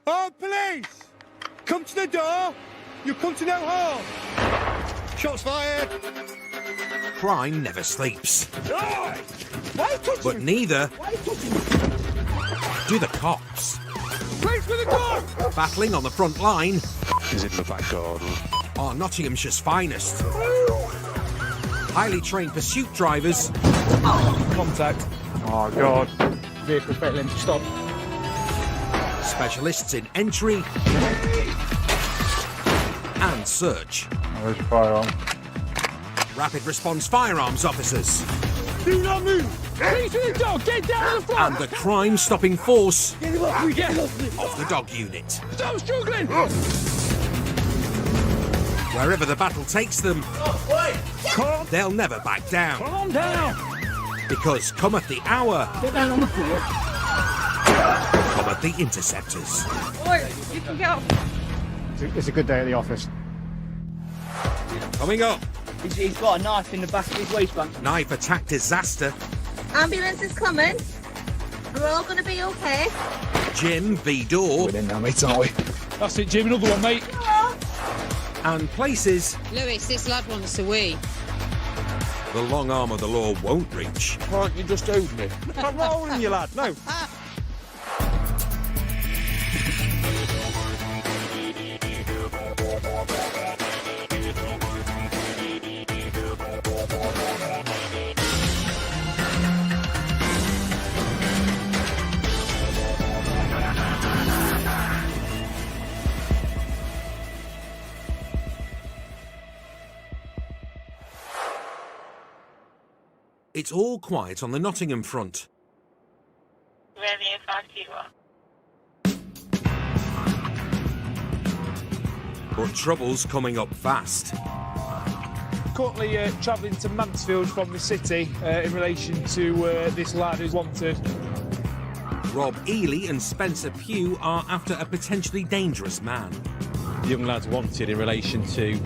Oh, police! Come to the door! You come to no harm! Shots fired! Crime never sleeps. Why are you touching But me? neither Why are you touching me? do the cops. Police with the gun! Battling on the front line He's in the back garden. are Nottinghamshire's finest. Highly trained pursuit drivers Contact. Oh, God. Vehicle failing to stop. specialists in entry and search, There's a firearm. rapid response firearms officers, Do not move! Police with the dog! Get down on the floor! and the crime-stopping force Get him off me! Get him off me! of the dog unit. Stop struggling! Wherever the battle takes them, Calm, they'll never back down. calm down! Because cometh the hour, Get down on the floor. cometh the Interceptors. Oi, you can get off. It's a good day at the office. Coming up, He's got a knife in the back of his waistband. knife attack disaster, Ambulance is coming. We're all going to be okay. Jim v Door, In now, mate, aren't we? That's it, Jim. Another one, mate. and places Lewis, this lad wants a wee. the long arm of the law won't reach. Can't you just hold me? I'm not holding you, lad. No. It's all quiet on the Nottingham front. Romeo 521. But trouble's coming up fast. Currently travelling to Mansfield from the city in relation to this lad who's wanted. Rob Ely and Spencer Pugh are after a potentially dangerous man. The young lad's wanted in relation to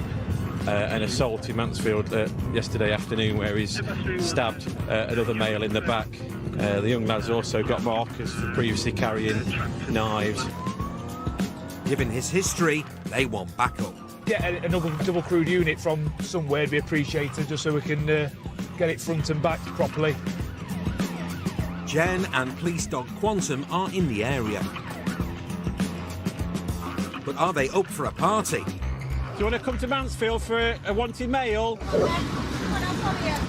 an assault in Mansfield yesterday afternoon where he's stabbed another male in the back. The young lad's also got markers for previously carrying knives. Given his history, they want backup. Get another double crewed unit from somewhere would be appreciated just so we can get it front and back properly. Jen and police dog Quantum are in the area. But are they up for a party? Do you want to come to Mansfield for a wanted male?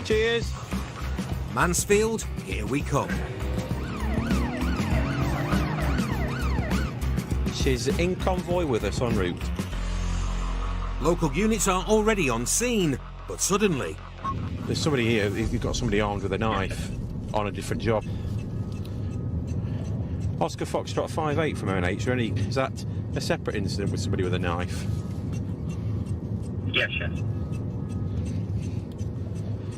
Cheers. Mansfield, here we come. She's in convoy with us en route. Local units are already on scene, but suddenly, There's somebody here, you've got somebody armed with a knife on a different job. Oscar Foxtrot 58 from ONH, is that a separate incident with somebody with a knife? Yes, yes.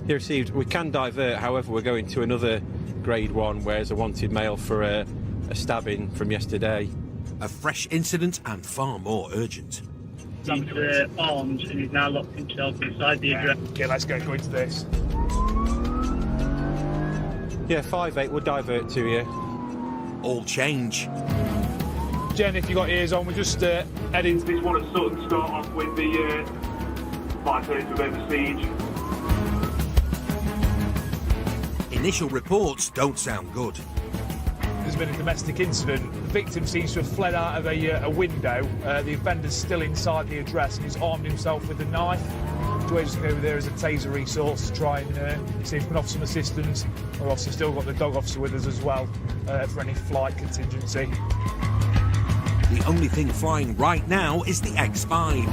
He received, we can divert, however, we're going to another grade 1 where there's a wanted male for a stabbing from yesterday. a fresh incident and far more urgent. He's armed and he's now locked himself inside the address. Okay, let's go into this. Yeah, 58, we'll divert to you. All change. Jen, if you got ears on, we're just heading to this one at Sutton. Start off with the might turn into a bit of a siege. Initial reports don't sound good. There's been a domestic incident. The victim seems to have fled out of a window. The offender's still inside the address and he's armed himself with a knife. So we're just going over there as a taser resource to try and see if we can offer some assistance. We've obviously still got the dog officer with us as well for any flight contingency. The only thing flying right now is the X5.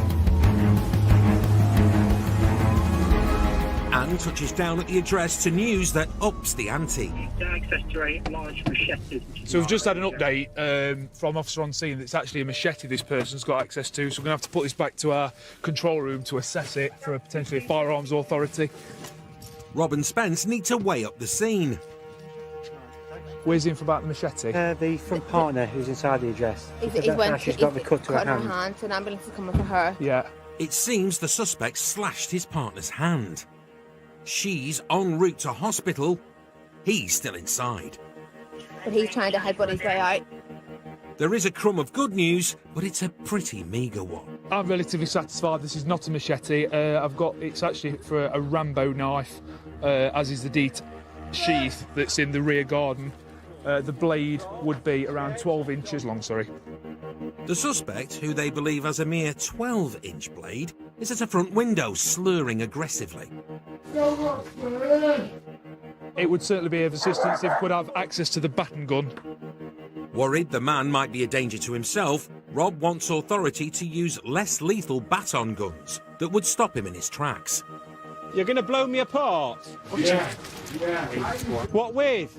And touches down at the address to news that ups the ante. Access to a large machete. So we've just had an update from officer on scene that it's actually a machete this person's got access to, so we're going to have to put this back to our control room to assess it for a potentially a firearms authority. Rob and Spence need to weigh up the scene. Where's the info about the machete? The front partner who's inside the address. She's got the cut to her hand. So an ambulance is coming for her. Yeah. It seems the suspect slashed his partner's hand. She's en route to hospital. He's still inside. But he's trying to headbutt his way out. There is a crumb of good news, but it's a pretty meagre one. I'm relatively satisfied. This is not a machete. It's actually for a Rambo knife, as is the DEET sheath that's in the rear garden. The blade would be around 12 inches long, The suspect, who they believe has a mere 12-inch blade, is at a front window, slurring aggressively. It would certainly be of assistance if we could have access to the baton gun. Worried the man might be a danger to himself, Rob wants authority to use less lethal baton guns that would stop him in his tracks. You're going to blow me apart? Yeah. What with?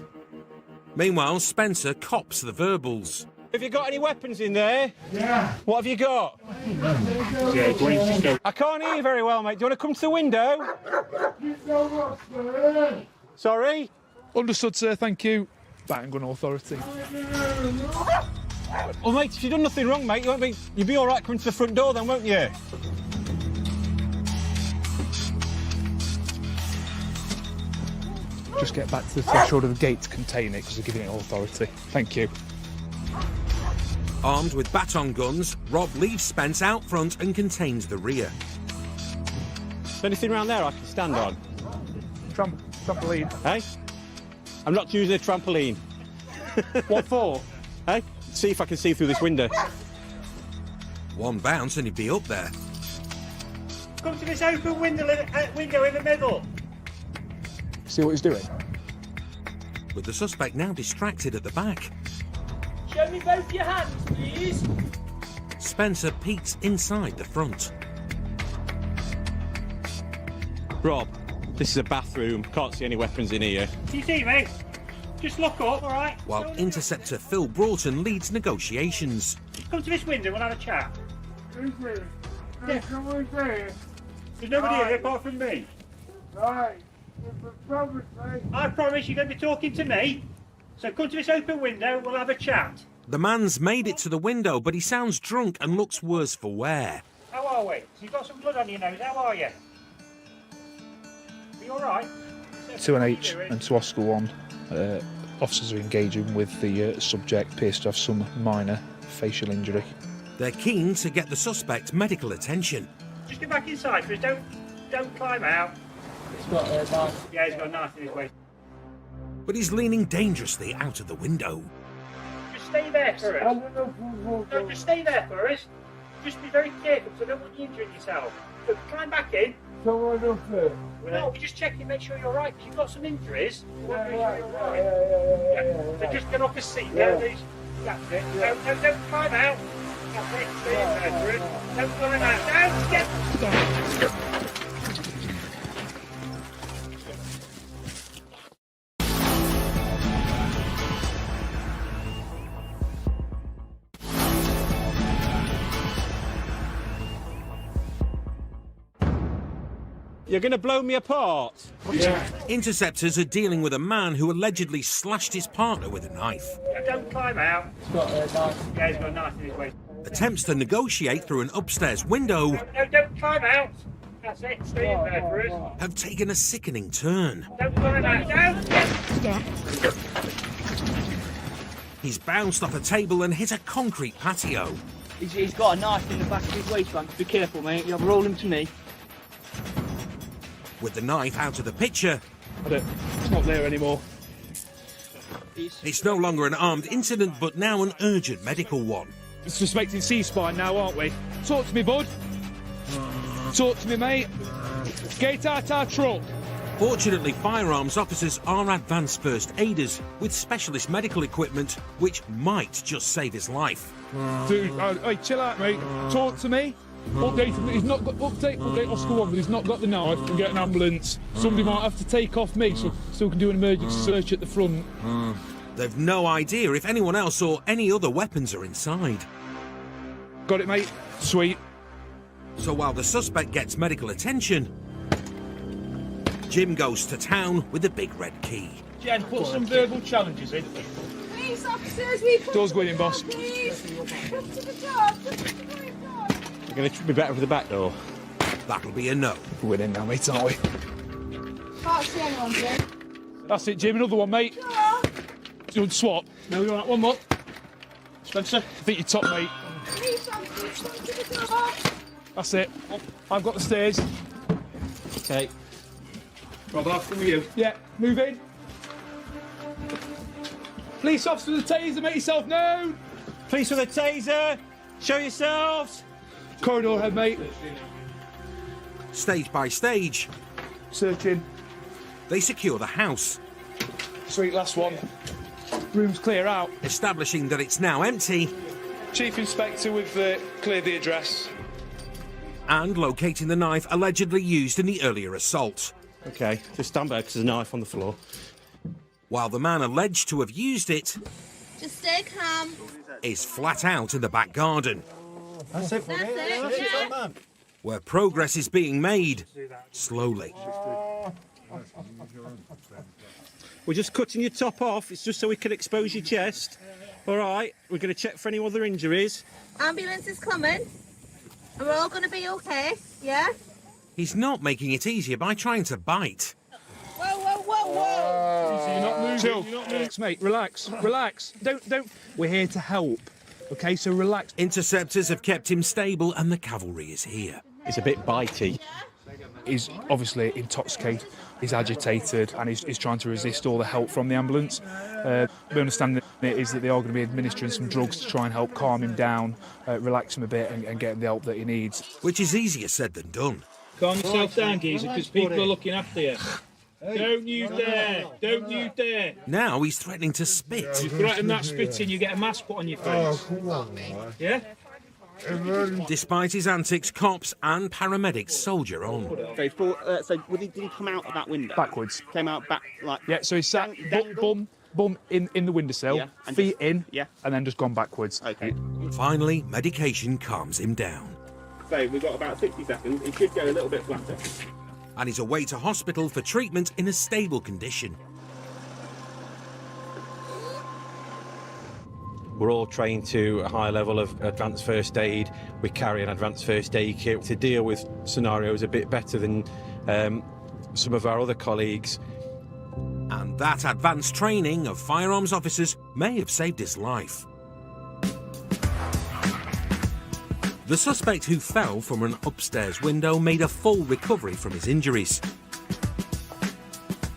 Meanwhile, Spencer cops the verbals. Have you got any weapons in there? Yeah. What have you got? Yeah, I can't hear you very well, mate. Do you want to come to the window? Sorry? Understood, sir, thank you. Baton gun authority. Well, mate, if you've done nothing wrong, mate, you'll be all right coming to the front door then, won't you? Just get back to the threshold of the gate to contain it because we're giving it authority. Thank you. Armed with baton guns, Rob leaves Spence out front and contains the rear. Is there anything around there I can stand on? Trampoline. Hey? I'm not using a trampoline. What for? Hey? See if I can see through this window. One bounce and he'd be up there. Come to this open window in the middle. See what he's doing? With the suspect now distracted at the back. Show me both your hands, please. Spencer peeks inside the front. Rob, this is a bathroom. Can't see any weapons in here. You see me? Just look up, all right? While Interceptor Phil Broughton leads negotiations. Come to this window, we'll have a chat. Yeah. There's nobody here apart from me. Right. I promise you're going to be talking to me. So come to this open window, we'll have a chat. The man's made it to the window, but he sounds drunk and looks worse for wear. How are we? You've got some blood on your nose, how are you? Are you all right? To an H and to Oscar 1, officers are engaging with the subject, appears to have some minor facial injury. They're keen to get the suspect medical attention. Just get back inside for us, don't climb out. He's got a knife. Yeah, he's got a knife in his waist. But he's leaning dangerously out of the window. Just stay there for us. No, just stay there for us. Just be very careful, because I don't want you injuring yourself. So climb back in. Someone up there. No, we're just checking, make sure you're right, because you've got some injuries. We want to make sure you're right. So just get off the seat there. That's it. No, don't climb out. That's it. Stay in there for us. Don't climb out. Don't get... You're going to blow me apart? Yeah. Interceptors are dealing with a man who allegedly slashed his partner with a knife. Don't climb out. He's got a knife. Yeah, he's got a knife in his waist. Attempts to negotiate through an upstairs window No, don't climb out. That's it. Stay in there for us. have taken a sickening turn. Don't climb out. Don't. He's bounced off a table and hit a concrete patio. He's got a knife in the back of his waistband. Be careful, mate. You'll roll him to me. With the knife out of the picture, It's not there anymore. it's no longer an armed incident, but now an urgent medical one. Suspecting C-spine now, aren't we? Talk to me, bud. Talk to me, mate. Get out our truck. Fortunately, firearms officers are advanced first aiders with specialist medical equipment, which might just save his life. Dude, hey, chill out, mate. Talk to me. Update, he's not got update Oscar 1, but he's not got the knife and get an ambulance. Somebody might have to take off me so we can do an emergency search at the front. They've no idea if anyone else or any other weapons are inside. Got it, mate. Sweet. So while the suspect gets medical attention, Jim goes to town with the big red key. Jen, put some verbal challenges in. Police officers, we come Door's to going in, the boss. door, please. Come to the door. Come to the door. You're going to be better for the back door. That'll be a no. We're in now, mate, aren't we? Can't see anyone, Jim. That's it, Jim. Another one, mate. Sure. Do you want to swap? No, you're right. One more. Spencer? I think you're top, mate. That's it. I've got the stairs. Okay. Rob, I'll come with you. Yeah, move in. Police officer with a taser, make yourself known. Police with a taser, show yourselves. Corridor head, mate. Stage by stage, Searching. they secure the house, Sweet, last one. Room's clear out. establishing that it's now empty Chief Inspector, we've cleared the address. and locating the knife allegedly used in the earlier assault. Okay, just stand back because there's a knife on the floor. While the man alleged to have used it Just stay calm. is flat out in the back garden, That's it. That's it. Yeah. where progress is being made slowly. We're just cutting your top off. It's just so we can expose your chest. All right, we're going to check for any other injuries. Ambulance is coming. We're all going to be okay. Yeah? He's not making it easier by trying to bite. Whoa, whoa, whoa, whoa. You're not moving. You're not moving. Mate, relax. Relax. Don't. We're here to help. Okay, so relax. Interceptors have kept him stable and the cavalry is here. It's a bit bitey. He's obviously intoxicated, he's agitated, and he's trying to resist all the help from the ambulance. We understand that is that they are going to be administering some drugs to try and help calm him down, relax him a bit, and get him the help that he needs. Which is easier said than done. Calm yourself down, geezer, because people are looking after you. Don't you dare! Don't you dare! Now he's threatening to spit. You threaten that spitting, you get a mask put on your face. Yeah? Despite his antics, cops and paramedics soldier on. Okay, so did he come out of that window? Backwards. Came out back like. Yeah, so he sat bum in the windowsill, Yeah, and feet just- in, yeah. and then just gone backwards. Okay. Finally, medication calms him down. So we've got about 60 seconds. It should go a little bit flatter. And he's away to hospital for treatment in a stable condition. We're all trained to a high level of advanced first aid. We carry an advanced first aid kit to deal with scenarios a bit better than some of our other colleagues. And that advanced training of firearms officers may have saved his life. The suspect who fell from an upstairs window made a full recovery from his injuries.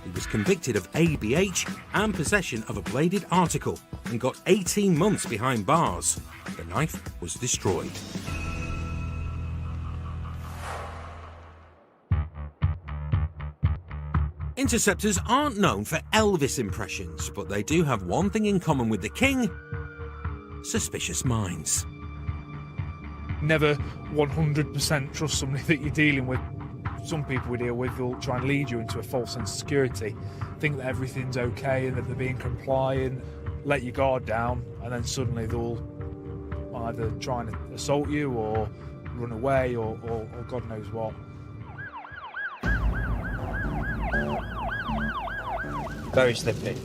He was convicted of ABH and possession of a bladed article and got 18 months behind bars. The knife was destroyed. Interceptors aren't known for Elvis impressions, but they do have one thing in common with the King: suspicious minds. Never 100% trust somebody that you're dealing with. Some people we deal with will try and lead you into a false sense of security, think that everything's okay and that they're being compliant, let your guard down, and then suddenly they'll either try and assault you or run away or God knows what. Very slippy.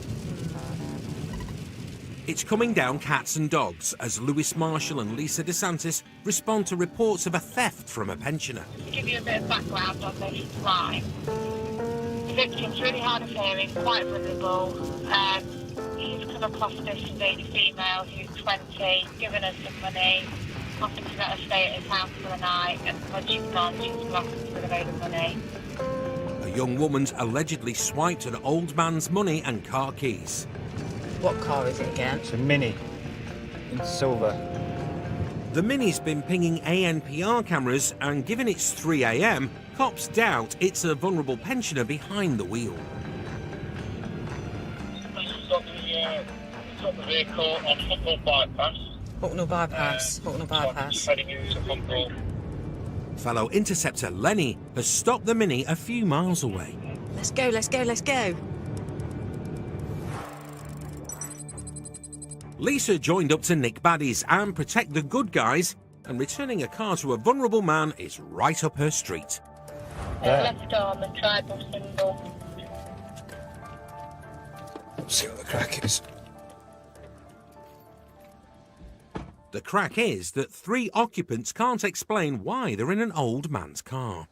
It's coming down cats and dogs as Lewis Marshall and Lisa DeSantis respond to reports of a theft from a pensioner. To give you a bit of background on this crime, the victim's really hard of hearing, quite vulnerable. He's come across this lady female who's 20, given her some money, offered to let her stay at his house for the night, and when she's gone, she's blocked with a load of money. A young woman's allegedly swiped an old man's money and car keys. What car is it again? It's a Mini in silver. The Mini's been pinging ANPR cameras, and given it's 3 a.m, cops doubt it's a vulnerable pensioner behind the wheel. Stop the vehicle on Hucknall Bypass. Hucknall Bypass. Hucknall Bypass. Heading into Hucknall. Fellow interceptor Lenny has stopped the Mini a few miles away. Let's go, let's go, let's go. Lisa joined up to nick baddies and protect the good guys, and returning a car to a vulnerable man is right up her street. Left arm and tribal symbol. See what the crack is. The crack is that 3 occupants can't explain why they're in an old man's car.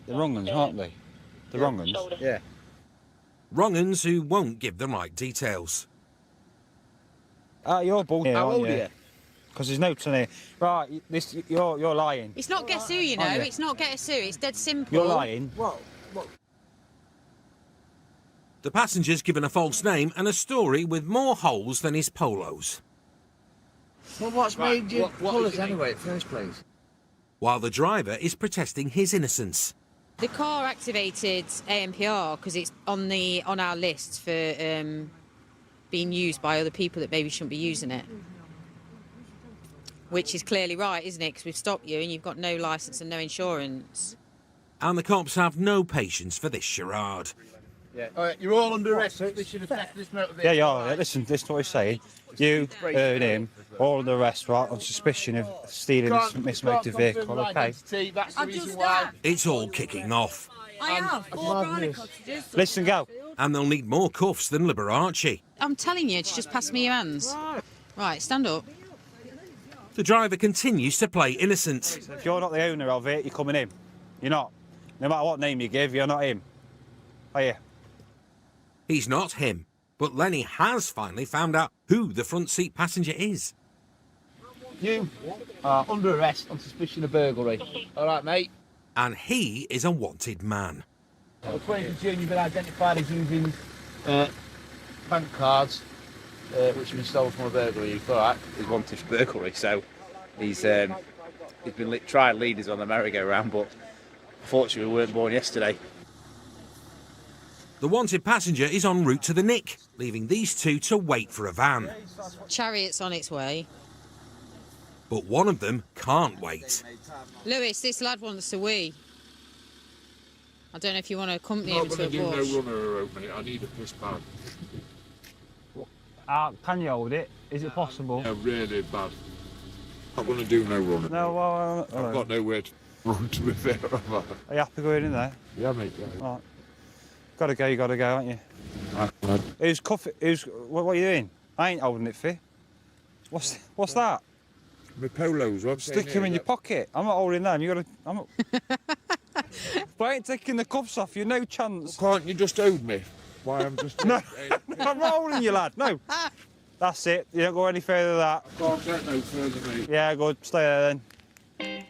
The wrong ones, aren't they? The wrong ones? Yeah. Wrong uns who won't give the right details. You're bullshit, How aren't old are you? Because there's no ton here. Right, you're lying. It's not get a sue, you know. Aren't you? It's not get a sue. It's dead simple. You're lying. The passenger's given a false name and a story with more holes than his polos. Well, what's made you pull us anyway, in the first place? While the driver is protesting his innocence. The car activated ANPR because it's on our list for being used by other people that maybe shouldn't be using it. Which is clearly right, isn't it? Because we've stopped you and you've got no licence and no insurance. And the cops have no patience for this charade. Yeah. All right, you're all under arrest. They should have tested this motor vehicle. Yeah. Listen, this is what he's saying. You and him, all under arrest, right, on suspicion of stealing this motor vehicle, okay? That's the reason why. It's all kicking off. I have 4 brownie cottages. Listen, go. And they'll need more cuffs than Liberace. I'm telling you to just pass me your hands. Right, stand up. The driver continues to play innocent. If you're not the owner of it, you're coming in. You're not. No matter what name you give, you're not him. Are you? He's not him, but Lenny has finally found out who the front seat passenger is. You are under arrest on suspicion of burglary. All right, mate. And he is a wanted man. On the 20th of June, you've been identified as using bank cards, which have been stolen from a burglary. All right. He's wanted for burglary, so he's been trying leaders on the merry-go-round, but unfortunately we weren't born yesterday. The wanted passenger is en route to the nick, leaving these two to wait for a van. Chariot's on its way. But one of them can't wait. Lewis, this lad wants a wee. I don't know if you want to accompany him to a bush. mate. I need a piss bag. Can you hold it? Is it possible? Yeah, really bad. I'm going to do no running. No, well... I've got nowhere to run, to be fair. Are you happy going in there? Yeah, mate. Yeah. Right. You gotta go, aren't you? What are you doing? I ain't holding it for you. What's that? My polos. Stick them in your pocket. I'm not holding them. You gotta. I'm not. But I ain't taking the cuffs off you. No chance. Well, can't you just hold me? Why I'm just. No, I'm not holding you, lad. No. That's it. You don't go any further than that. I can't get no further, mate. Yeah, good. Stay there then.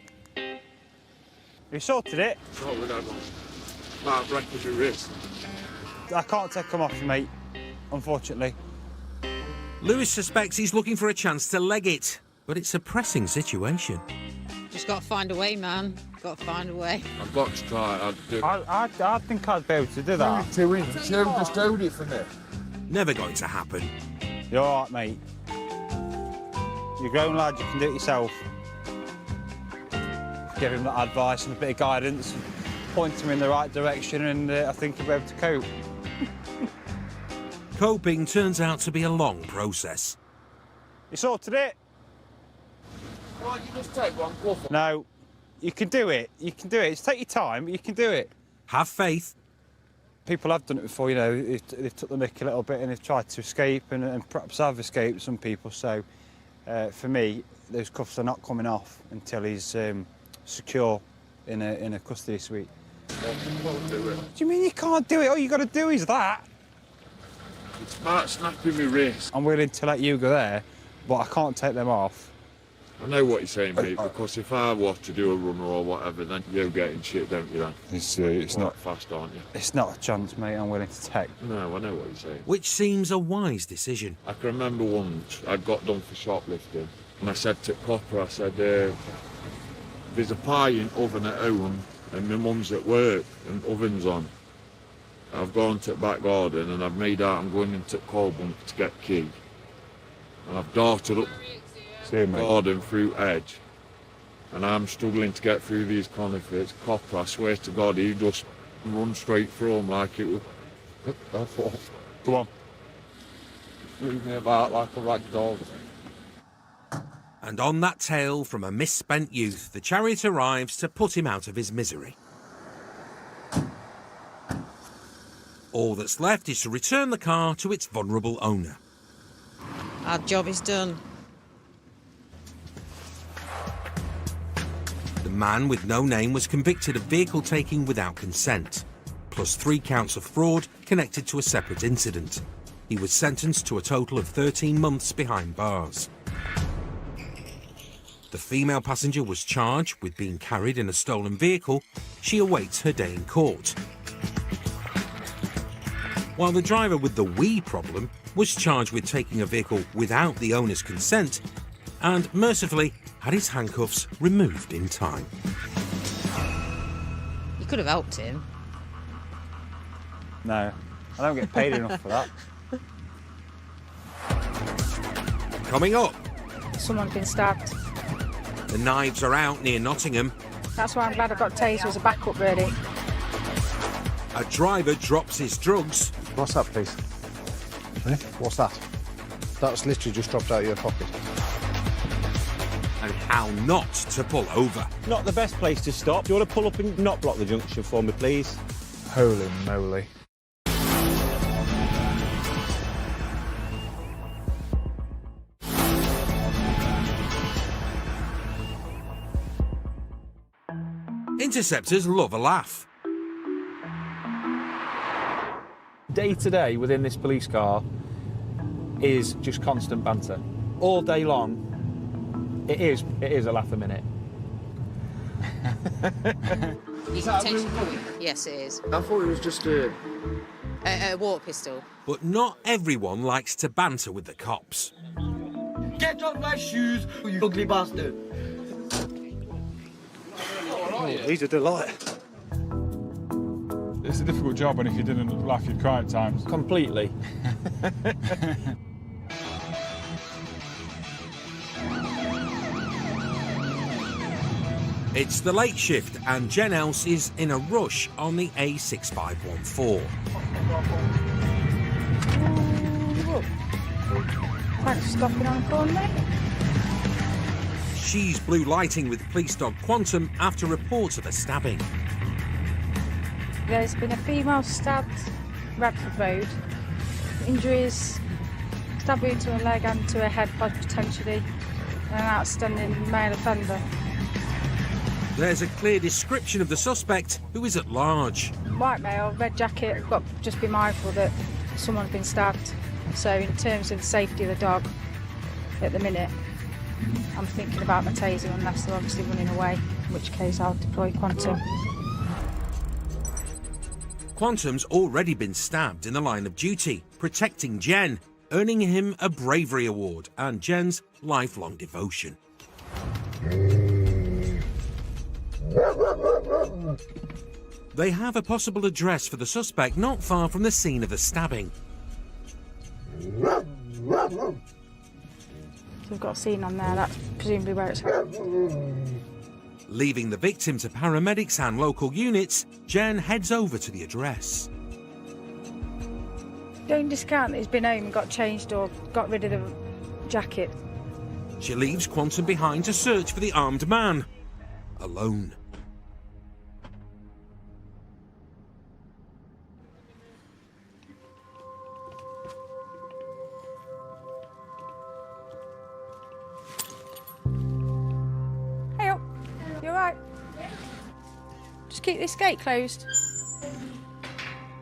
You sorted it? Not with that one. Might break your wrist. I can't take them off you, mate. Unfortunately. Lewis suspects he's looking for a chance to leg it, but it's a pressing situation. Just got to find a way, man. Got to find a way. I've got to try it. I'd do. I think I'd be able to do that. 2 inches. You just hold it for me. Never going to happen. You're all right, mate. You're a grown lad. You can do it yourself. Give him that advice and a bit of guidance. Point him in the right direction, and I think he'll be able to cope. Coping turns out to be a long process. You sorted it? Why don't you just take one cuff? No, you can do it. You can do it. It's take your time, but you can do it. Have faith. People have done it before, you know. They've took the mick a little bit and they've tried to escape, and perhaps have escaped, some people. So, for me, those cuffs are not coming off until he's secure in a custody suite. Won't do it. What do you mean you can't do it? All you got to do is that. It's smart snapping my wrist. I'm willing to let you go there, but I can't take them off. I know what you're saying, mate, because if I was to do a runner or whatever, then you're getting shit, don't you, then? It's not fast, aren't you? It's not a chance, mate. I'm willing to take. No, I know what you're saying. Which seems a wise decision. I can remember once I got done for shoplifting, and I said to Copper, I said, there's a pie oven at home, and my mum's at work, and oven's on. I've gone to the back garden, and I've made out I'm going into the coal bunker to get key. And I've darted up the garden through edge, and I'm struggling to get through these conifers. Copper, I swear to God, he just run straight through them like it was. I thought, come on. Threw me about like a rag dog. And on that tale from a misspent youth, the chariot arrives to put him out of his misery. All that's left is to return the car to its vulnerable owner. Our job is done. The man with no name was convicted of vehicle taking without consent, plus 3 counts of fraud connected to a separate incident. He was sentenced to a total of 13 months behind bars. The female passenger was charged with being carried in a stolen vehicle. She awaits her day in court. While the driver with the wee problem was charged with taking a vehicle without the owner's consent and mercifully had his handcuffs removed in time. You could have helped him. No, I don't get paid enough for that. Coming up, Someone's been stabbed. the knives are out near Nottingham. That's why I'm glad I've got taser as a backup ready. A driver drops his drugs. What's that, please? Eh? What's that? That's literally just dropped out of your pocket. And how not to pull over. Not the best place to stop. Do you want to pull up and not block the junction for me, please? Holy moly. Interceptors love a laugh. Day to day within this police car is just constant banter. All day long, it is a laugh a minute. You can potentially pull it. Yes, it is. I thought it was just a water pistol. But not everyone likes to banter with the cops. Get off my shoes, you ugly bastard! Oh, he's a delight. It's a difficult job, and if you didn't laugh, you'd cry at times. Completely. It's the late shift, and Jen Else is in a rush on the A6514. Thanks for stopping on the corner, mate. She's blue lighting with police dog Quantum after reports of a stabbing. There's been a female stabbed Radford Road. Injuries, stab wound to her leg and to her head potentially, and an outstanding male offender. There's a clear description of the suspect, who is at large. White male, red jacket, but just be mindful that someone's been stabbed. So in terms of the safety of the dog, at the minute, I'm thinking about my taser unless they're obviously running away, in which case I'll deploy Quantum. Quantum's already been stabbed in the line of duty, protecting Jen, earning him a bravery award and Jen's lifelong devotion. They have a possible address for the suspect not far from the scene of the stabbing. So we've got a scene on there, that's presumably where it's... Leaving the victim to paramedics and local units, Jen heads over to the address. Don't discount that he's been home and got changed or got rid of the jacket. She leaves Quantum behind to search for the armed man. Alone. Hey up, you alright? Just keep this gate closed.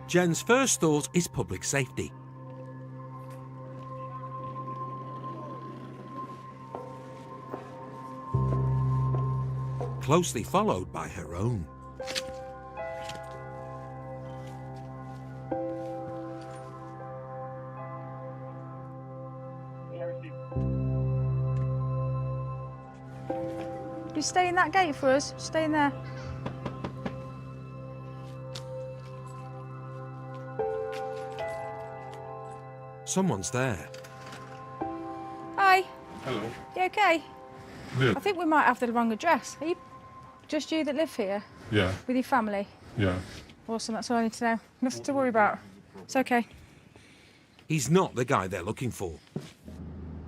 Jen's first thought is public safety. Closely followed by her own. You stay in that gate for us, stay in there. Someone's there. Hi. Hello. You okay? Yeah. I think we might have the wrong address. Are you just you that live here? Yeah. With your family? Yeah. Awesome, that's all I need to know. Nothing to worry about. It's okay. He's not the guy they're looking for.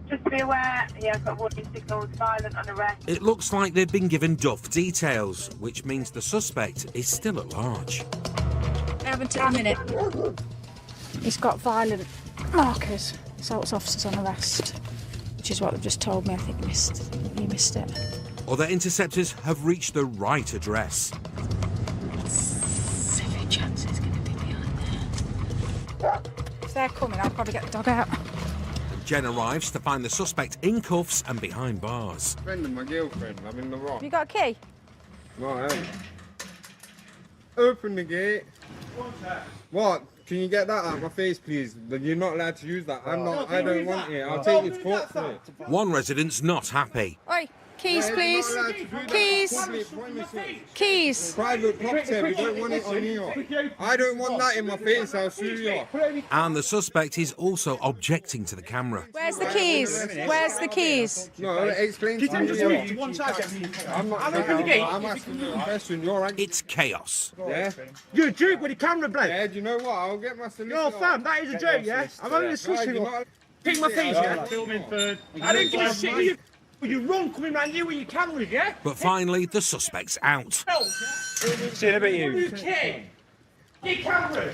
Just be aware, he has got warning signals, violent and arrest. It looks like they've been given duff details, which means the suspect is still at large. I haven't a minute. He's got violent markers. Assaults officers on arrest. Which is what they've just told me. I think you missed it. Other interceptors have reached the right address. Severe chance it's going to be behind there. if they're coming, I'll probably get the dog out. Jen arrives to find the suspect in cuffs and behind bars. Friend of my girlfriend, I'm in the wrong. Have you got a key? No, I haven't. Open the gate. What? Can you get that out of my face, please? You're not allowed to use that. I don't want it. I'll take you to court for it. One resident's not happy. Oi, keys, please. Keys. Keys. Private property, we don't want it on here. I don't want that in my face, I'll sue you. And the suspect is also objecting to the camera. Where's the keys? Where's the keys? No, explain to me. I'm not I'm asking you a question. You're angry. It's chaos. Yeah? You're a joke with the camera, bloke. Yeah, do you know what? I'll get my solicitor. No, fam, that is a joke, yeah? I'm only a solicitor. Pick my face, yeah? Filming for... I don't give a shit with you. You're wrong coming round here with your cameras, yeah? But finally, the suspect's out. See you in a bit, you. You king. Your camera.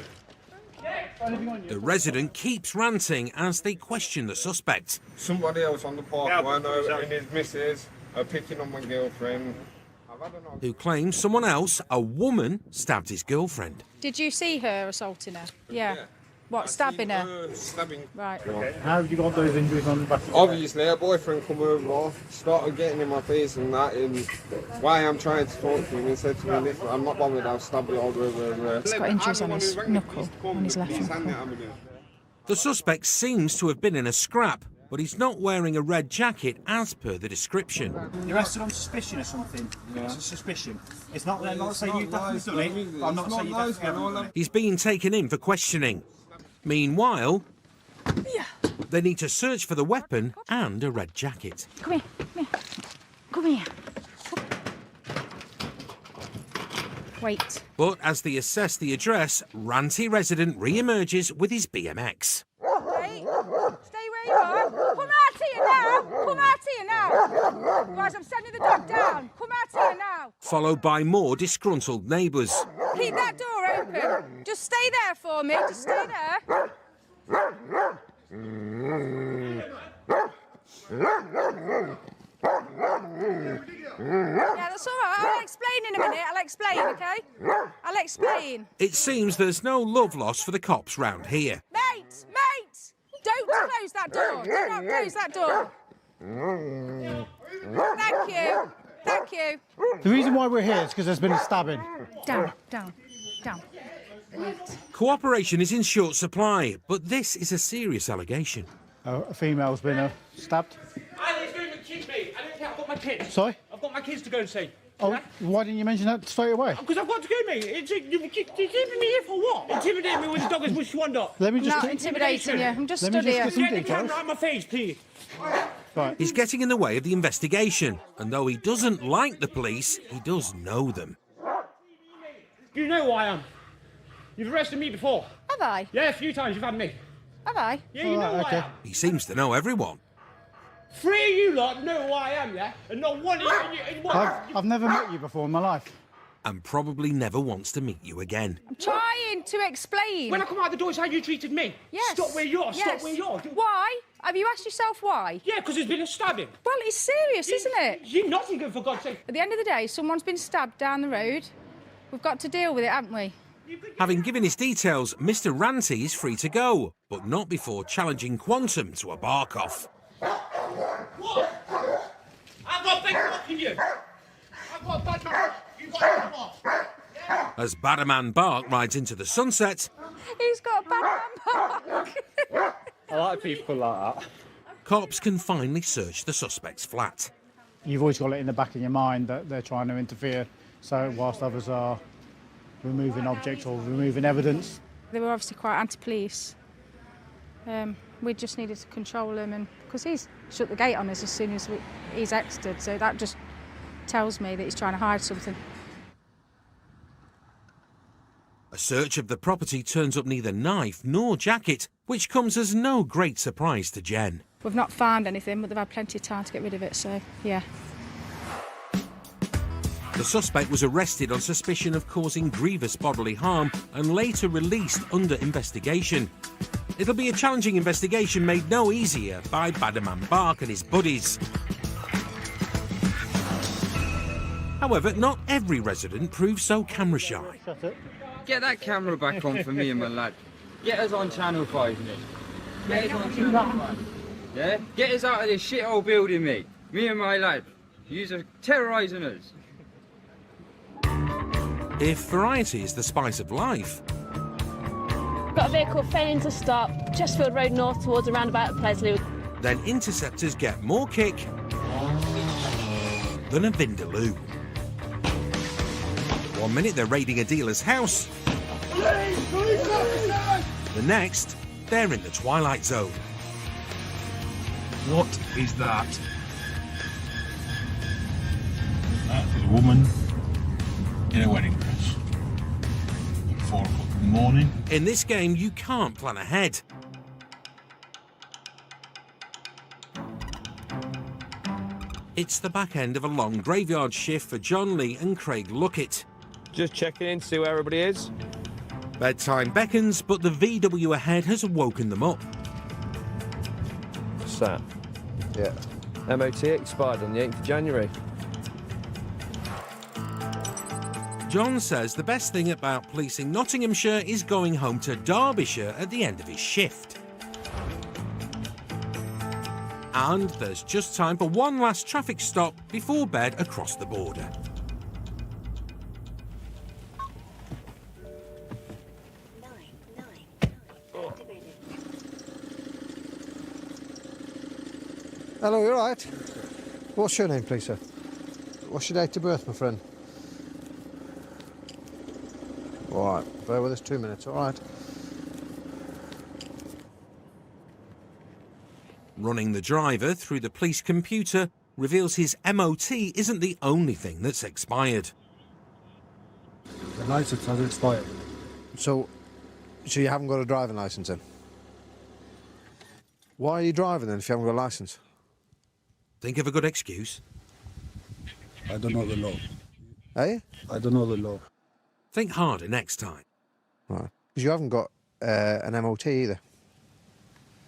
The resident keeps ranting as they question the suspect. Somebody else on the park, I know, and his missus are picking on my girlfriend. Who claims someone else, a woman, stabbed his girlfriend. Did you see her assaulting her? Yeah. What, stabbing her? Stabbing. Right. How have you got those injuries on the back? Obviously, her boyfriend come over, started getting in my face and that, and why I'm trying to talk to him, he said to me, listen, I'm not bothered, I'll stab you all over. He's got injuries on his knuckle, on his left knuckle. The suspect seems to have been in a scrap, but he's not wearing a red jacket as per the description. You're arrested on suspicion or something? Yeah. It's a suspicion. It's not, they're not saying you've definitely done it, but I'm not saying you definitely haven't done it. He's being taken in for questioning. Meanwhile, they need to search for the weapon and a red jacket. Come here, come here. Come here. Wait. But as they assess the address, ranty resident re-emerges with his BMX. Wait. Stay where you are. Come out here now. Come out here now. Guys, I'm sending the dog down. Come out here now. Followed by more disgruntled neighbours. Keep that door open. Just stay there for me. Just stay there. Yeah, that's all right. I'll explain in a minute. I'll explain, okay? I'll explain. It seems there's no love lost for the cops round here. Mate! Mate! Don't close that door. Do not close that door. Thank you. Thank you. The reason why we're here is because there's been a stabbing. Down, down, down. Cooperation is in short supply, but this is a serious allegation. A female's been stabbed. I need to go and kids, mate. I don't care. I've got my kids. Sorry? I've got my kids to go and see. Oh, why didn't you mention that straight away? Because I've got to go, mate. You're keeping me here for what? Intimidate me with the dog as much as you want. Let me just... I'm not intimidating you. I'm just Let me stood just here. get some Get the camera details. out of my face, please. Right. He's getting in the way of the investigation, and though he doesn't like the police, he does know them. You know who I am. You've arrested me before. Have I? Yeah, a few times you've had me. Have I? Yeah, you know who I am. He seems to know everyone. Three of you lot know who I am, yeah? And not one of you... I've never met you before in my life. And probably never wants to meet you again. I'm trying to explain. When I come out the door, it's how you treated me. Yes. Stop where you are. Yes. Stop where you are. Why? Have you asked yourself why? Yeah, because there's been a stabbing. Well, it's serious, isn't it? You're Nottingham, for God's sake. At the end of the day, someone's been stabbed down the road. We've got to deal with it, haven't we? Having given his details, Mr. Ranty is free to go, but not before challenging Quantum to a bark-off. What? I've got a big knock in you. I've got a bad knock. You've got a knock. Yeah. As Badaman Bark rides into the sunset, He's got a bad mark. I like people like that. cops can finally search the suspect's flat. You've always got it in the back of your mind that they're trying to interfere, so whilst others are removing objects or removing evidence. They were obviously quite anti-police. We just needed to control him, and because he's shut the gate on us as soon as he's exited, so that just tells me that he's trying to hide something. A search of the property turns up neither knife nor jacket, which comes as no great surprise to Jen. We've not found anything, but they've had plenty of time to get rid of it, so yeah. The suspect was arrested on suspicion of causing grievous bodily harm and later released under investigation. It'll be a challenging investigation made no easier by Badaman Bark and his buddies. However, not every resident proves so camera shy. Get that camera back on for me and my lad. Get us on Channel 5, mate. Get us on Channel 5. Yeah? Get us out of this shithole building, mate. Me and my lad. Yous are terrorising us. If variety is the spice of life, Got a vehicle failing to stop, Chesterfield Road North towards the roundabout at Plesley. then Interceptors get more kick than a Vindaloo. 1 minute they're raiding a dealer's house, the next they're in the Twilight Zone. What is that? That is a woman in a wedding dress. At 4 o'clock in the morning. In this game you can't plan ahead. It's the back end of a long graveyard shift for John Lee and Craig Luckett. Just checking in to see where everybody is. Bedtime beckons, but the VW ahead has woken them up. Sat. Yeah. MOT expired on the 8th of January. John says the best thing about policing Nottinghamshire is going home to Derbyshire at the end of his shift. And there's just time for one last traffic stop before bed across the border. Hello, you alright? What's your name, please, sir? What's your date of birth, my friend? Alright, bear with us 2 minutes, alright? Running the driver through the police computer reveals his MOT isn't the only thing that's expired. The licence has expired. So you haven't got a driving licence then? Why are you driving then if you haven't got a licence? Think of a good excuse. I don't know the law. Eh? I don't know the law. Think harder next time. Right. Because you haven't got an MOT either.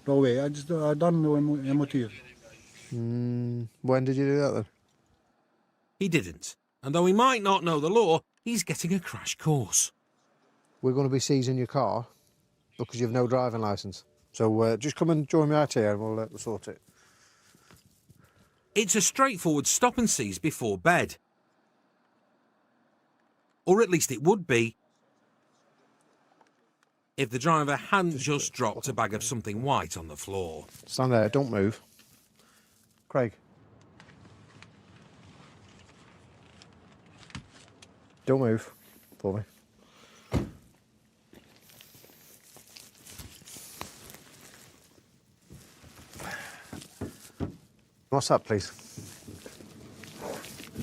No way, I done no MOT. When did you do that then? He didn't. And though he might not know the law, he's getting a crash course. We're going to be seizing your car because you have no driving licence. So just come and join me out here and we'll sort it. It's a straightforward stop and seize before bed. Or at least it would be if the driver hadn't just dropped a bag of something white on the floor. Stand there, don't move. Craig. Don't move for me. What's that, please?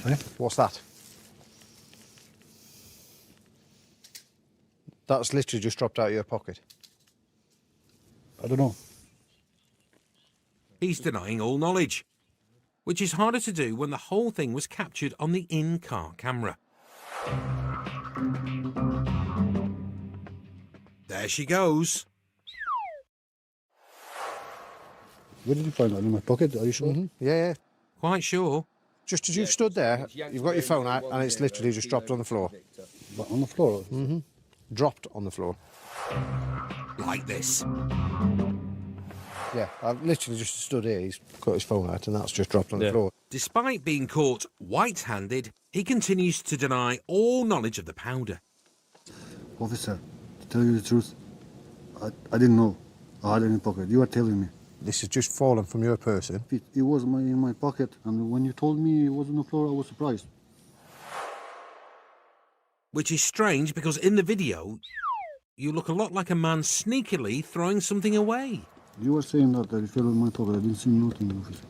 Sorry? What's that? That's literally just dropped out of your pocket. I don't know. He's denying all knowledge, which is harder to do when the whole thing was captured on the in-car camera. There she goes. Where did you find that? In my pocket? Are you sure? Yeah. Quite sure. Just as you've stood there, you've got your phone out and it's literally just dropped on the floor. But on the floor? Dropped on the floor. Like this. Yeah, I've literally just stood here, he's got his phone out and that's just dropped on the floor. Despite being caught white-handed, he continues to deny all knowledge of the powder. Officer, to tell you the truth, I didn't know I had it in my pocket. You are telling me. This has just fallen from your person. It was in my pocket, and when you told me it was on the floor, I was surprised. Which is strange because in the video, you look a lot like a man sneakily throwing something away. You were saying that it fell in my pocket. I didn't see nothing, officer.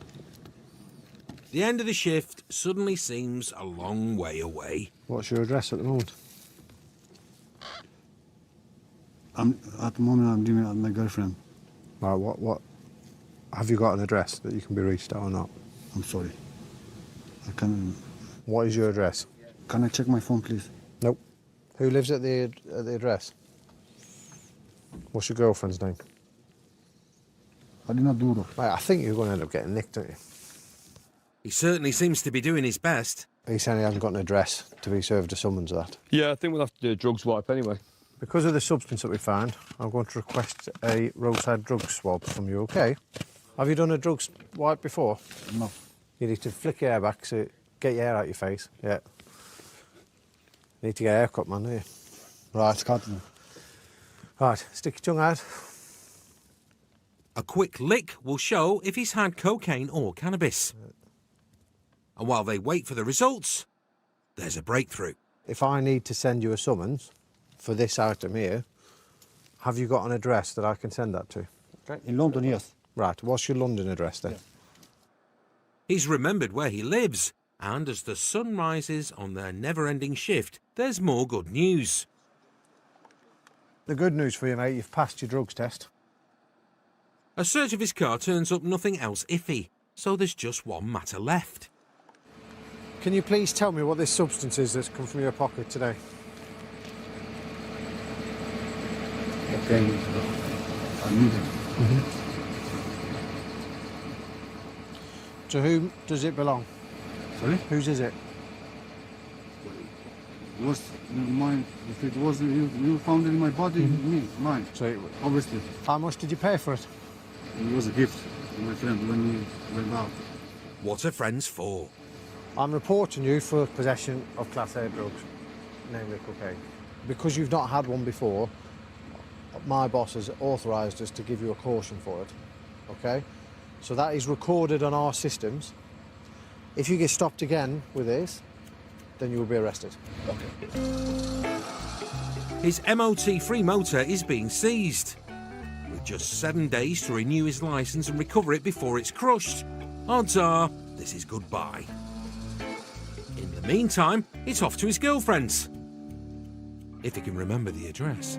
The end of the shift suddenly seems a long way away. What's your address at the moment? At the moment, I'm living at my girlfriend. Right, what? Have you got an address that you can be reached at or not? I'm sorry. I can't. What is your address? Can I check my phone, please? Nope. Who lives at the address? What's your girlfriend's name? I did not do that. Mate, I think you're going to end up getting nicked, don't you? He certainly seems to be doing his best. He's saying he hasn't got an address to be served a summons that. Yeah, I think we'll have to do a drugs wipe anyway. Because of the substance that we found, I'm going to request a roadside drug swab from you, okay? Have you done a drug wipe before? No. You need to flick your hair back so get your hair out your face. Yeah. You need to get a haircut, man, don't you? Right. Cutting. Right, stick your tongue out. A quick lick will show if he's had cocaine or cannabis. And while they wait for the results, there's a breakthrough. If I need to send you a summons for this item here, have you got an address that I can send that to? Okay. In London, yes. Right, what's your London address then? Yeah. He's remembered where he lives, and as the sun rises on their never-ending shift, there's more good news. The good news for you, mate, you've passed your drugs test. A search of his car turns up nothing else iffy, so there's just one matter left. Can you please tell me what this substance is that's come from your pocket today? Okay. I need it. To whom does it belong? Sorry? Whose is it? Was mine? If it was you found it in my body, mine. So obviously. How much did you pay for it? It was a gift to my friend when we went out. What are friends for? I'm reporting you for possession of Class A drugs, namely cocaine. Because you've not had one before, my boss has authorised us to give you a caution for it, okay? So that is recorded on our systems. If you get stopped again with this, then you will be arrested. His MOT-free motor is being seized. With just 7 days to renew his licence and recover it before it's crushed, odds are this is goodbye. In the meantime, it's off to his girlfriend's. If he can remember the address.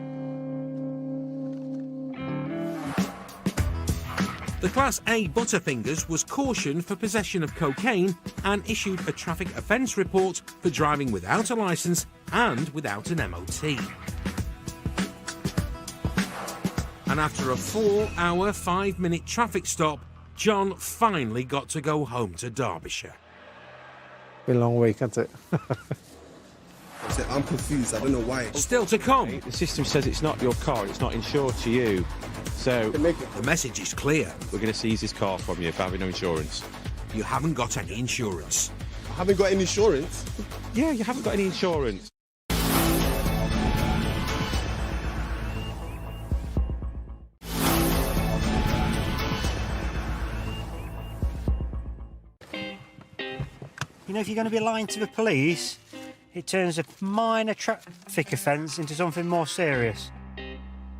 The Class A Butterfingers was cautioned for possession of cocaine and issued a traffic offence report for driving without a licence and without an MOT. And after a 4-hour, 5-minute traffic stop, John finally got to go home to Derbyshire. Been a long week, hasn't it? I'm confused, I don't know why. Still to come. The system says it's not your car, it's not insured to you. So the message is clear. We're going to seize this car from you for having no insurance. You haven't got any insurance. I haven't got any insurance? Yeah, you haven't got any insurance. You know, if you're going to be lying to the police, it turns a minor traffic offence into something more serious.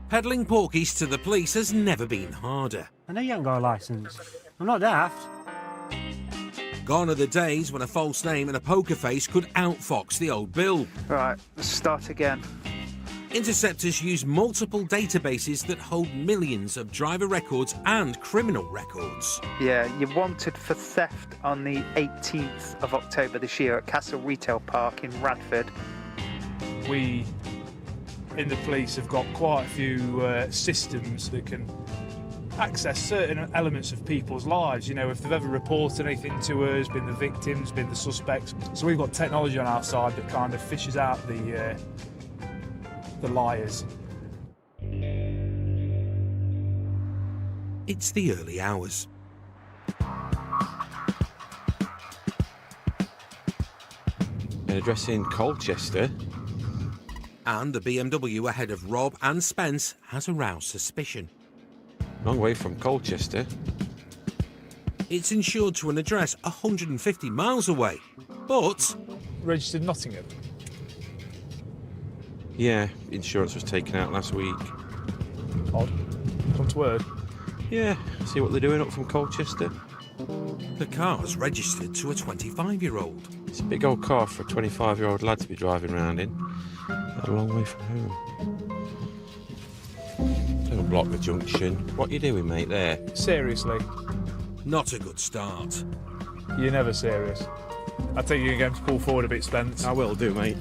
Peddling porkies to the police has never been harder. I know you haven't got a licence. I'm not daft. Gone are the days when a false name and a poker face could outfox the old bill. Right, let's start again. Interceptors use multiple databases that hold millions of driver records and criminal records. Yeah, you're wanted for theft on the 18th of October this year at Castle Retail Park in Radford. We in the police have got quite a few systems that can access certain elements of people's lives. You know, if they've ever reported anything to us, been the victims, been the suspects. So we've got technology on our side that kind of fishes out the liars. It's the early hours. An address in Colchester. And the BMW ahead of Rob and Spence has aroused suspicion. Long way from Colchester. It's insured to an address 150 miles away, but... Registered Nottingham? Yeah, insurance was taken out last week. Odd. Come to word. Yeah, see what they're doing up from Colchester. The car's registered to a 25-year-old. It's a big old car for a 25-year-old lad to be driving around in. A long way from home. Don't block the junction. What you doing, mate, there? Seriously? Not a good start. You're never serious. I think you're going to pull forward a bit, Spence. I will do, mate.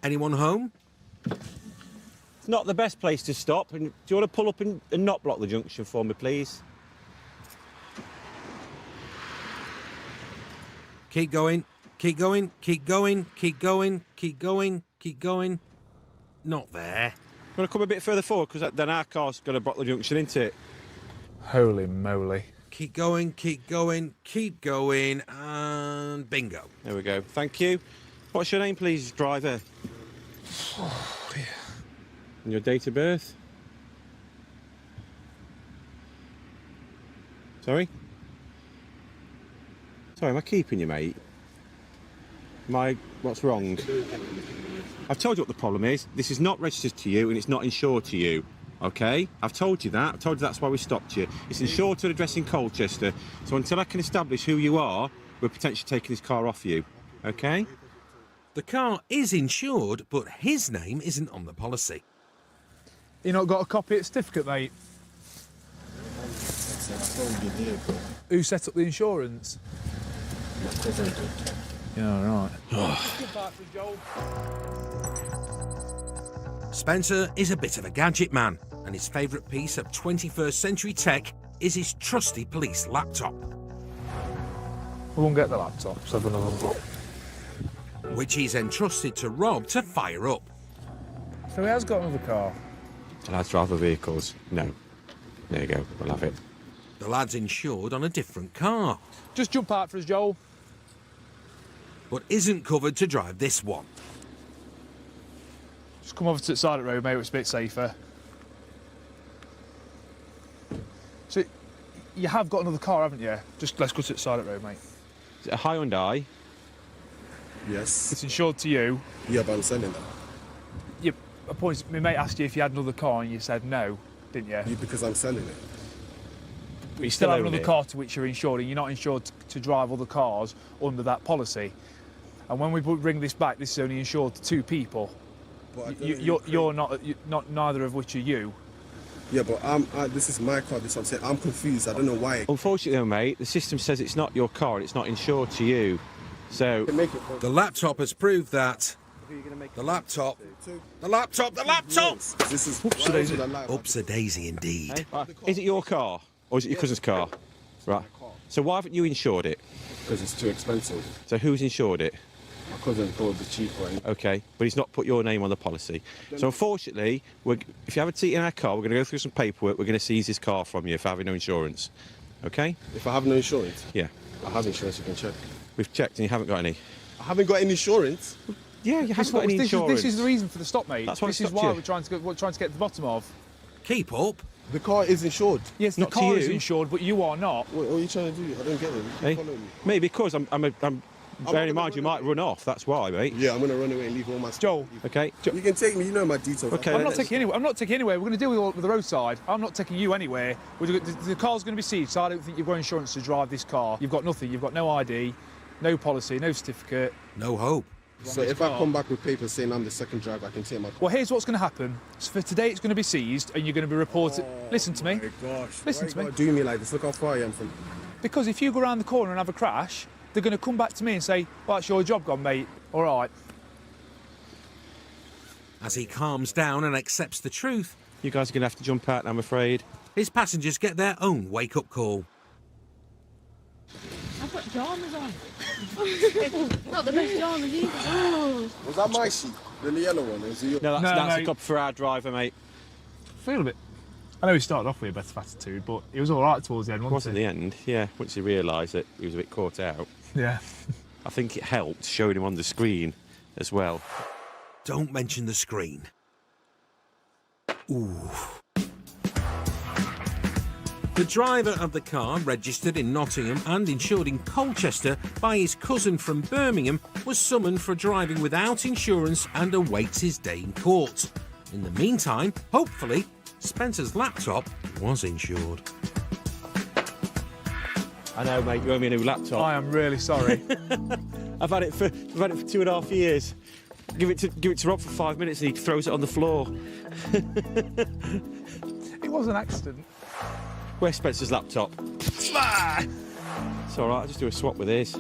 Anyone home? It's not the best place to stop. Do you want to pull up and not block the junction for me, please? Keep going, keep going, keep going, keep going, keep going, Keep going. Not there. Want to come a bit further forward, because then our car's got a Brockley Junction into it. Holy moly. Keep going, keep going, keep going, and bingo. There we go. Thank you. What's your name, please, driver? Oh, dear. And your date of birth? Sorry? Sorry, am I keeping you, mate? What's wrong? I've told you what the problem is. This is not registered to you and it's not insured to you. Okay? I've told you that. I've told you that's why we stopped you. It's insured to an address in Colchester. So until I can establish who you are, we're potentially taking this car off you. Okay? The car is insured, but his name isn't on the policy. You not got a copy of the certificate, mate? Who set up the insurance? Yeah, right. Spencer is a bit of a gadget man, and his favourite piece of 21st century tech is his trusty police laptop. I won't get the laptop, so I've another one. Which he's entrusted to Rob to fire up. So he has got another car? The lads drive the vehicles. No. There you go. We'll have it. The lad's insured on a different car. Just jump out for us, Joel. But isn't covered to drive this one. Just come over to the side of the road, mate, it's a bit safer. So, you have got another car, haven't you? Just let's go to the side of the road, mate. Is it a Hyundai? Yes. It's insured to you. Yeah, but I'm selling that. My mate asked you if you had another car and you said no, didn't you? Because I'm selling it. But you still have another car to which you're insured, and you're not insured to drive other cars under that policy. And when we bring this back, this is only insured to 2 people. You're not, neither of which are you. Yeah, but this is my car. This is what I'm saying. I'm confused. I don't know why. Unfortunately, though, mate, the system says it's not your car. It's not insured to you. So the laptop has proved that. The laptop. This is Oops-a-daisy indeed. Is it your car or is it your cousin's car? Right. So why haven't you insured it? Because it's too expensive. So who's insured it? My cousin thought it'd be cheaper. Okay, but he's not put your name on the policy. So unfortunately, if you have a seat in our car, we're going to go through some paperwork. We're going to seize this car from you for having no insurance. Okay? If I have no insurance? Yeah. I have insurance, you can check. We've checked and you haven't got any. I haven't got any insurance? Yeah, you haven't got any insurance. This is the reason for the stop, mate. That's why this is why we're trying to get to the bottom of. Keep up. The car is insured. Yes, not the car to is you. insured, but you are not. What are you trying to do? I don't get it. You keep following me. Maybe because I'm bearing in mind you might run off. That's why, mate. Yeah, I'm going to run away and leave all my stuff. Joel. Okay. You can take me. You know my details. Okay. I'm not taking anywhere. We're going to deal with the roadside. I'm not taking you anywhere. The car's going to be seized, so I don't think you've got insurance to drive this car. You've got nothing. You've got no ID, no policy, no certificate. No hope. So if I come back with papers saying I'm the second driver, I can take my car. Well, here's what's going to happen. So for today, it's going to be seized, and you're going to be reported. Listen to me. Oh my gosh. Listen to me. Do me like this. Look how far I am from. Because if you go around the corner and have a crash, they're going to come back to me and say, well, that's your job gone, mate. All right. As he calms down and accepts the truth, You guys are going to have to jump out, I'm afraid. his passengers get their own wake-up call. I've got pyjamas on. Not the best pyjamas either. Was that my sheet? The yellow one? Is it your... No, that's a copy for our driver, mate. Feel a bit. I know he started off with a better attitude, but he was all right towards the end, It was at the end, yeah. Once he realised that he was a bit caught out. Yeah. I think it helped showing him on the screen as well. Don't mention the screen. Ooh. The driver of the car, registered in Nottingham and insured in Colchester by his cousin from Birmingham, was summoned for driving without insurance and awaits his day in court. In the meantime, hopefully, Spencer's laptop was insured. I know, mate, you owe me a new laptop. I am really sorry. I've had it for 2.5 years. Give it to Rob for 5 minutes and he throws it on the floor. It was an accident. Where's Spencer's laptop? It's all right, I'll just do a swap with his.